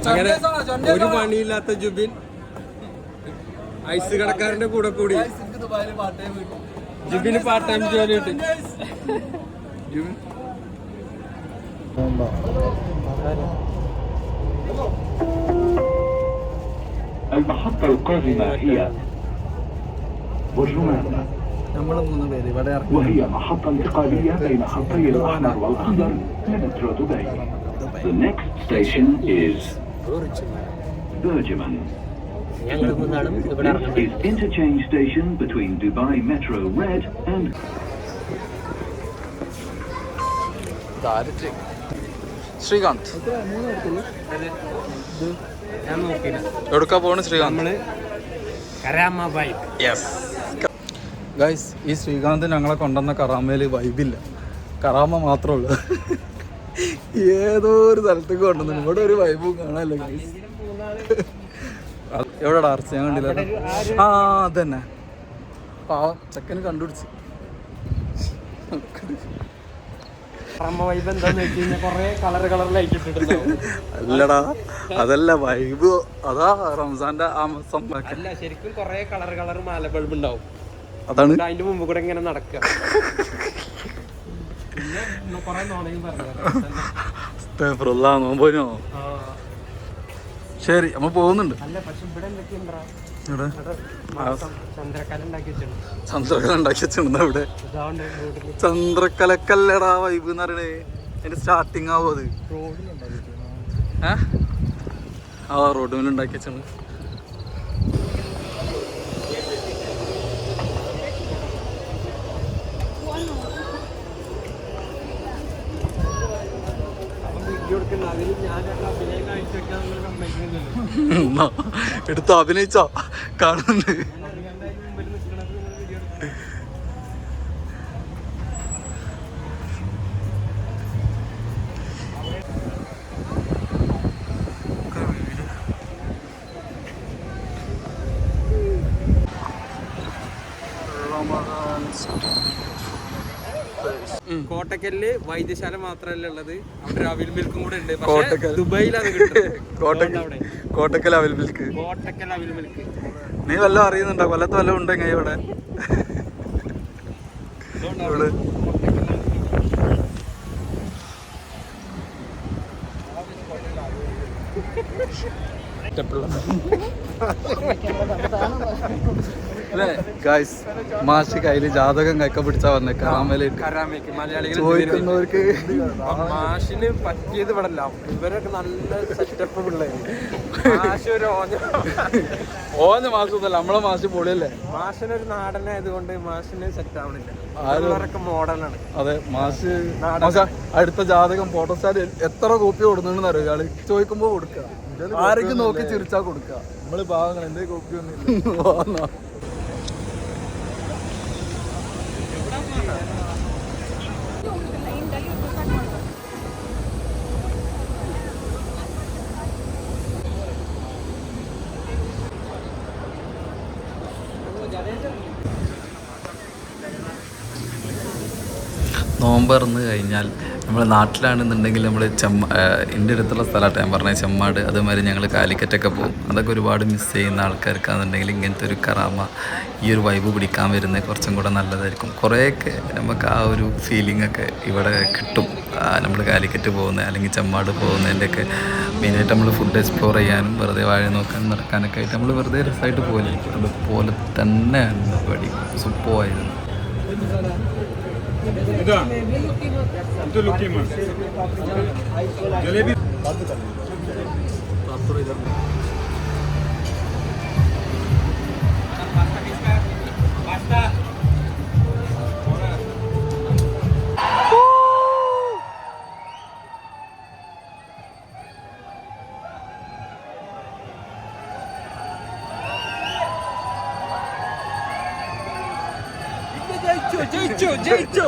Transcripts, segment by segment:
അങ്ങനെ ഒരു പണിയില്ലാത്ത ജുബിൻ ഐസ് കടക്കാരന്റെ കൂടെ കൂടി ജുബിന് പാർട്ട് ടൈം ജോലി കിട്ടി. المحطة القادمة هي برجمان، وهي محطة انتقالية بين خطي الأحمر والأخضر لمترو دبي. The next station is Burjuman. This is interchange station between Dubai Metro Red and Srikanth എവിടുക്കാ പോണ് ശ്രീകാന്ത്? ഗൈസ്, ഈ ശ്രീകാന്ത് ഞങ്ങളെ കൊണ്ടുവന്ന കറാമയിൽ വൈബില്ല, കറാമ മാത്രമേ ഉള്ളൂ. ഏതോ ഒരു സ്ഥലത്തേക്ക് കൊണ്ടുവന്നു, ഇവിടെ ഒരു വൈബും കാണാനല്ലോ ഗൈസ്. എവിടെടാ അറച്ച്? ഞാൻ കണ്ടില്ല. ആ അതന്നെ, പാവം ചെക്കന് കണ്ടുപിടിച്ച്. അല്ലടാ, അതല്ല വൈബ്, അതാ റംസാന്റെ അല്ല, ശരിക്കും കൊറേ കളർ മാല ബൾബ് ഉണ്ടാവും. അതാണ് അതിന്റെ മുമ്പ് കൂടെ ഇങ്ങനെ നടക്കുക. നോമ്പോനോ? ശരി, നമ്മ പോകുന്നുണ്ട്. ചന്ദ്രക്കല ഉണ്ടാക്കി വെച്ചിട്ടുണ്ട് ഇവിടെ. ചന്ദ്രക്കലക്കല്ലടാ വൈബ് എന്ന് പറയണേ. അതിന്റെ സ്റ്റാർട്ടിങ് ആവും അത്. ആ റോഡ് മേലെ ഉണ്ടാക്കി വെച്ചാണ്. എടുത്ത് അഭിനയിച്ചോ കാണുന്നുണ്ട്. കോട്ടക്കലില് വൈദ്യശാല മാത്രമല്ല ഉള്ളത്, അവിടെ അവിൽ മിൽക്കും കൂടെ ഉണ്ട്. ദുബൈയിലാണ് കിട്ടുന്നത്. കോട്ടക്കൽ അവിൽ മിൽക്ക്. കോട്ടക്കൽ അവിൽ മിൽക്ക് നീ വല്ലതും അറിയുന്നുണ്ടോ? കൊല്ലത്ത് വല്ലതും ഉണ്ടെങ്കിൽ ഇവിടെ അല്ലേ ഗായ്സ്? മാഷി കയ്യില് ജാതകം കൈക്ക പിടിച്ചാ വന്നേ കറാമയ്ക്ക് മലയാളികൾ ചോദിക്കുന്നവർക്ക്. മാഷിന് പറ്റിയത് ഇവിടെ അല്ല, ഇവരൊക്കെ നല്ല സെറ്റപ്പ് പിള്ളേര്. മാഷ് ഒരു ഓഞ്ഞ മാസമൊന്നുമല്ല, നമ്മളെ മാഷ് പൊളിയല്ലേ. മാഷിനൊരു നാടനായതുകൊണ്ട് മാഷിന് സെറ്റ് ആവണില്ല, അവരൊക്കെ മോഡലാണ്. അതെ, മാഷ് അടുത്ത ജാതകം ഫോട്ടോസ്റ്റാറ്റ് എത്ര കോപ്പി കൊടുക്കുന്നുണ്ടെന്ന് അറിയോ ഇയാള്? ചോദിക്കുമ്പോ കൊടുക്കുക, ആരെങ്കിലും നോക്കി ചിരിച്ചാ കൊടുക്കുക. നമ്മള് ഭാഗങ്ങൾ എന്തേ കോപ്പി ഒന്നും. നോമ്പറന്ന് കഴിഞ്ഞാൽ നമ്മൾ നാട്ടിലാണെന്നുണ്ടെങ്കിൽ നമ്മൾ എൻ്റെ അടുത്തുള്ള സ്ഥലമായിട്ട് ഞാൻ പറഞ്ഞ ചെമ്മാട്, അതേമാതിരി ഞങ്ങൾ കാലിക്കറ്റൊക്കെ പോകും. അതൊക്കെ ഒരുപാട് മിസ് ചെയ്യുന്ന ആൾക്കാർക്കാണെന്നുണ്ടെങ്കിൽ ഇങ്ങനത്തെ ഒരു കറാമ, ഈ ഒരു വൈബ് പിടിക്കാൻ വരുന്നത് കുറച്ചും കൂടെ നല്ലതായിരിക്കും. കുറേയൊക്കെ നമുക്ക് ആ ഒരു ഫീലിംഗ് ഒക്കെ ഇവിടെ കിട്ടും. നമ്മൾ കാലിക്കറ്റ് പോകുന്നത് അല്ലെങ്കിൽ ചെമ്മാട് പോകുന്നതിൻ്റെയൊക്കെ മെയിനായിട്ട് നമ്മൾ ഫുഡ് എക്സ്പ്ലോർ ചെയ്യാനും വെറുതെ വാഴ നോക്കാനും നടക്കാനൊക്കെ ആയിട്ട് നമ്മൾ വെറുതെ രസമായിട്ട് പോകില്ലേ, അതുപോലെ തന്നെയാണ് പരിപാടി. സൂപ്പറായിരുന്നു. जलेबी ജയിച്ചോ.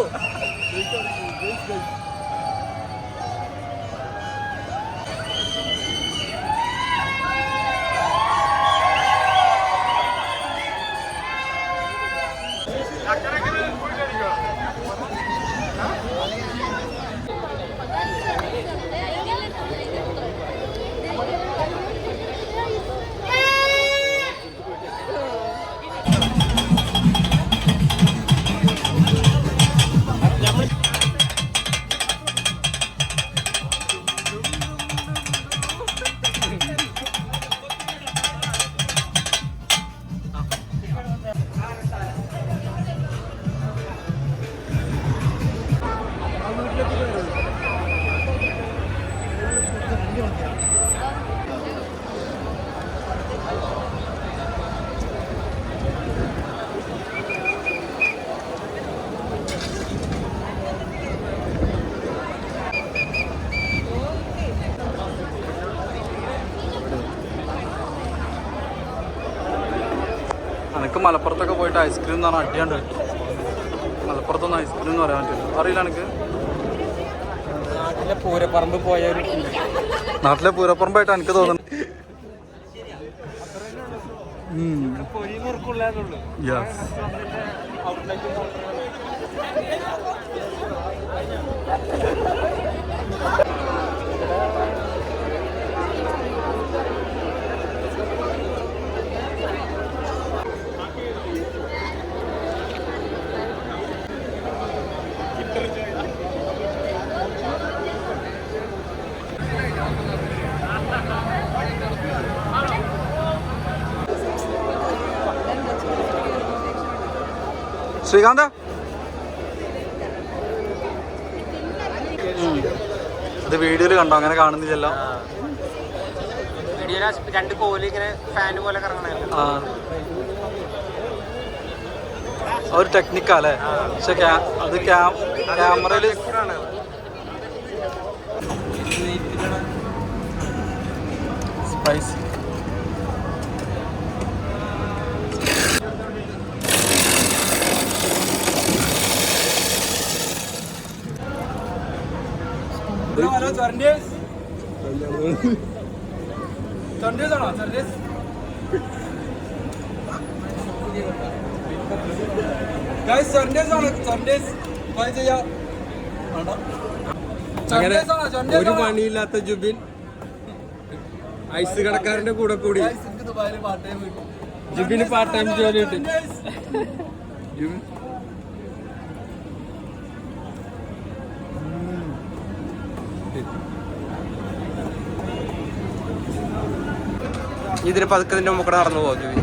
മലപ്പുറത്തൊക്കെ പോയിട്ട് ഐസ്ക്രീം എന്ന് പറഞ്ഞാൽ അടിയാണ്ട് കിട്ടും. മലപ്പുറത്തൊന്നും ഐസ്ക്രീം എന്ന് പറയാൻ പറ്റില്ല. അറിയില്ല എനിക്ക്. നാട്ടിലെ പൂരപ്പറമ്പ് പോയ ഒരു നാട്ടിലെ പൂരപ്പുറമ്പായിട്ട് എനിക്ക് തോന്നുന്നു. ശ്രീകാന്ത ഇത് വീഡിയോയിൽ കണ്ടോ? അങ്ങനെ കാണുന്നില്ലല്ലോ. രണ്ട് കോല് ഇങ്ങനെ ഫാൻ പോലെ കറങ്ങണല്ലോ. ഒരു ടെക്നിക്കല്ലേ? പക്ഷെ അത് ക്യാമറയില് സ്പൈസി. ഒരു പണിയില്ലാത്ത ജുബിൻ ഐസ് കടക്കാരന്റെ കൂടെ കൂടി ജുബിന് പാർട്ട് ടൈം ജോലി കിട്ടി. ഇതിന് പതുക്കെ ഇതിന്റെ മുമ്പ് നടന്നു പോകും ജുബിൻ.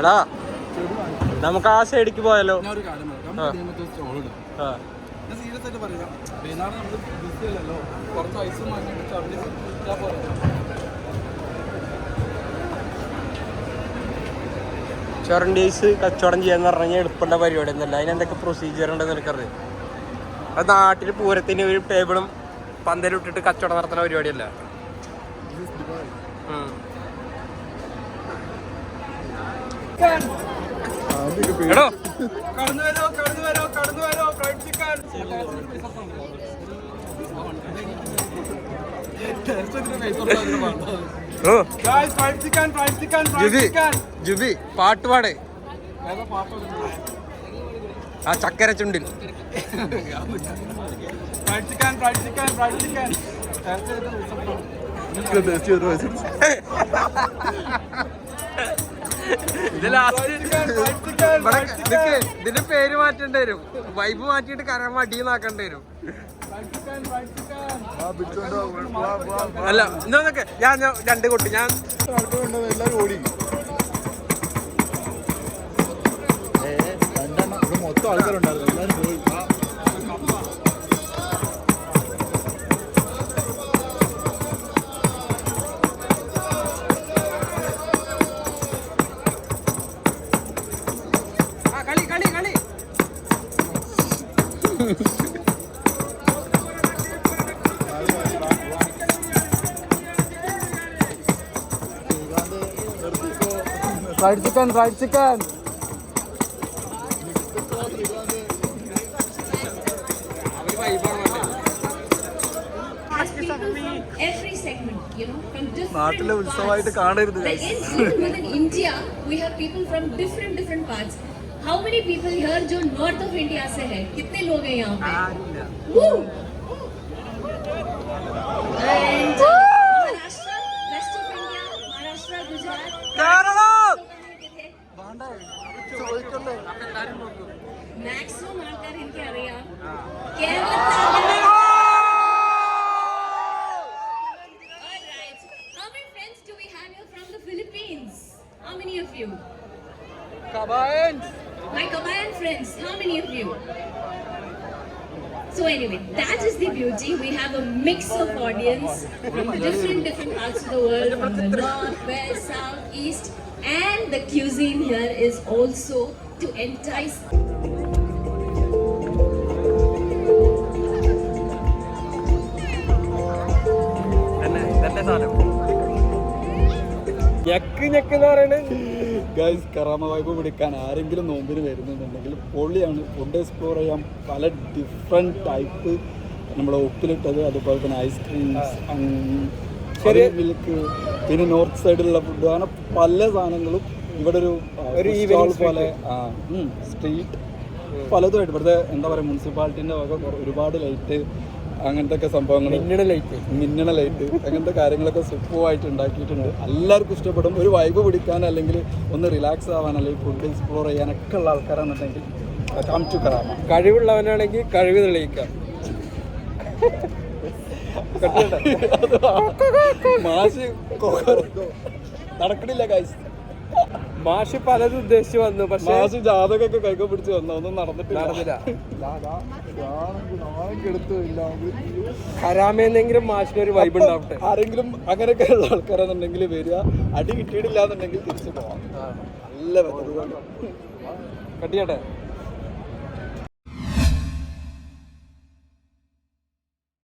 എടാ നമുക്ക് ആ സൈഡിക്ക് പോയാലോ? ചൊറണ്ടീസ് കച്ചവടം ചെയ്യാന്ന് പറഞ്ഞാൽ എളുപ്പമുള്ള പരിപാടി ഒന്നല്ല. അതിനെന്തൊക്കെ പ്രൊസീജിയർ ഉണ്ടെന്ന് എനിക്കറിയാം. അത് നാട്ടിൽ പൂരത്തിന് ഒരു ടേബിളും പന്തലും ഇട്ടിട്ട് കച്ചവടം നടത്തുന്ന പരിപാടിയല്ല. എടോ കടന്നു വരോ ഫ്രൈഡ് ചിക്കൻ. ജുബി പാട്ട് പാടേ. ആ ചക്കര ചുണ്ടിൽ ഇതിന്റെ പേര് മാറ്റേണ്ടി വരും. വൈബ് മാറ്റിയിട്ട് കരം മടിയെന്നാക്കേണ്ടി വരും. അല്ല ഇന്നൊക്കെ ഞാൻ രണ്ട് കൊട്ടി ഞാൻ എല്ലാരും ഓടി മൊത്തം ആൾക്കാരുണ്ടായിരുന്നു. എല്ലാരും പോയി. Fried chicken every segment, you know, from different നാട്ടിലെ ഉത്സവമായിട്ട് കാണരുത്. like in India we have people from different parts. How many people here जो north of India से है? कितने लोग हैं यहाँ पे? Woo! And Maharashtra, west of India, Maharashtra, Gujarat, Kerala. Maximum ആൾക്കാർ എനിക്ക് അറിയാം. കേരളത്തിൽ. How many friends do we have here from the Philippines? How many of you? My Kabayan friends, how many of you? So anyway, that is the beauty. We have a mix of audience from different parts of the world, from the north, west, south, east, and the cuisine here is also to entice. Guys കറാമ vibe പിടിക്കാൻ ആരെങ്കിലും നോമ്പിന് വരുന്നുണ്ടെങ്കിൽ പൊളിയാണ്. Food explore ചെയ്യാൻ പല different type നമ്മുടെ ഉപ്പിലിട്ടത്, അതുപോലെ തന്നെ ഐസ്ക്രീംസ്, മിൽക്ക്, പിന്നെ നോർത്ത് സൈഡിലുള്ള ഫുഡ്, അങ്ങനെ പല സാധനങ്ങളും ഇവിടെ ഒരു സ്റ്റോൾ പോലെ സ്ട്രീറ്റ് പലതുമായിട്ട് ഇവിടുത്തെ എന്താ പറയുക മുനിസിപ്പാലിറ്റീൻ്റെ വക ഒരുപാട് ലൈറ്റ് അങ്ങനത്തെ ഒക്കെ സംഭവങ്ങൾ, മിന്നണ ലൈറ്റ് അങ്ങനത്തെ കാര്യങ്ങളൊക്കെ സൂപ്പറായിട്ട് ഉണ്ടാക്കിയിട്ടുണ്ട്. എല്ലാവർക്കും ഇഷ്ടപ്പെടും. ഒരു വൈബ് പിടിക്കാൻ അല്ലെങ്കിൽ ഒന്ന് റിലാക്സ് ആവാൻ അല്ലെങ്കിൽ ഫുഡ് എക്സ്പ്ലോർ ചെയ്യാനൊക്കെ ഉള്ള ആൾക്കാരാണെന്നുണ്ടെങ്കിൽ കം ടു കറാമ. കഴിവുള്ളവനാണെങ്കിൽ കഴിവ് തെളിയിക്കാം. മാഷ് നടക്കണില്ല ഗൈസ്. മാഷ് പലതും ഉദ്ദേശിച്ച് വന്നു, പക്ഷേ മാഷ് ജാതകമൊക്കെ കൈകോ പിടിച്ച് വന്നു, ഒന്നും നടന്നിട്ടില്ല. ഹറാമെന്നെങ്കിലും മാഷിനൊരു വൈബ് ഉണ്ടാവട്ടെ. ആരെങ്കിലും അങ്ങനെയൊക്കെ ഉള്ള ആൾക്കാരാണെന്നുണ്ടെങ്കിൽ വരിക. അടി കിട്ടിയിട്ടില്ല എന്നുണ്ടെങ്കിൽ തിരിച്ചു പോവാം. നല്ല കട്ടിയാട്ടെ.